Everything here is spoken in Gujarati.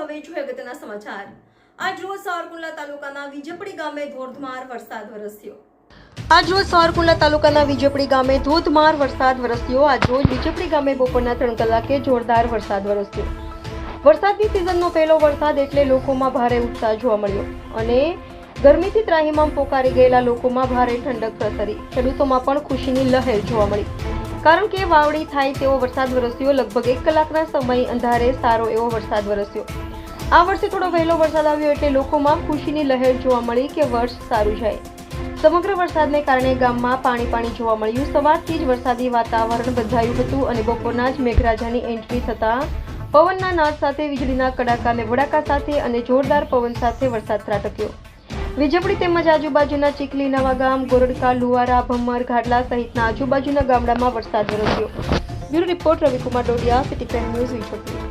હવે જોઈએ અગત્યના સમાચાર। આજ રોજ સાવરકુંડલા તાલુકાના વિજપડી ગામે ધોધમાર વરસાદ વરસ્યો। આજ રોજ સાવરકુંડલા તાલુકાના વિજપડી ગામે ધોધમાર વરસાદ વરસ્યો। આજ રોજ વિજપડી ગામે બપોરના 3 કલાકે જોરદાર વરસાદ વરસ્યો। વરસાદની સિઝનનો પહેલો વરસાદ એટલે લોકોમાં ભારે ઉત્સાહ જોવા મળ્યો અને ગરમીથી ત્રાહિમામ પોકારી ગયેલા લોકોમાં ભારે ઠંડક પ્રસરી। ખેડૂતોમાં પણ ખુશીની લહેર જોવા મળી, કારણ કે વાવણી થાય તેવો વરસાદ વરસ્યો। લગભગ 1 કલાકના સમય અંધારે સારો એવો વરસાદ વરસ્યો। આ વર્ષે થોડો વહેલો વરસાદ આવ્યો એટલે લોકોમાં ખુશીની લહેર જોવા મળી કે વર્ષ સારું જાય। સમગ્ર વરસાદને કારણે ગામમાં પાણી જોવા મળ્યું। સવારથી જ વરસાદી વાતાવરણ બંધાયું હતું અને બપોરના જ મેઘરાજાની એન્ટ્રી થતા પવનના નાદ સાથે વીજળીના કડાકા અને વડાકા સાથે અને જોરદાર પવન સાથે વરસાદ ત્રાટક્યો। વિજપડી તેમજ આજુબાજુના ચીખલી, નવા ગામ, ગોરડકા, લુવારા, ભમર, ઘાટલા સહિતના આજુબાજુના ગામડામાં વરસાદ વરસ્યો। Bureau report Ravikumar Dodiya, city crime news, Vijpadi.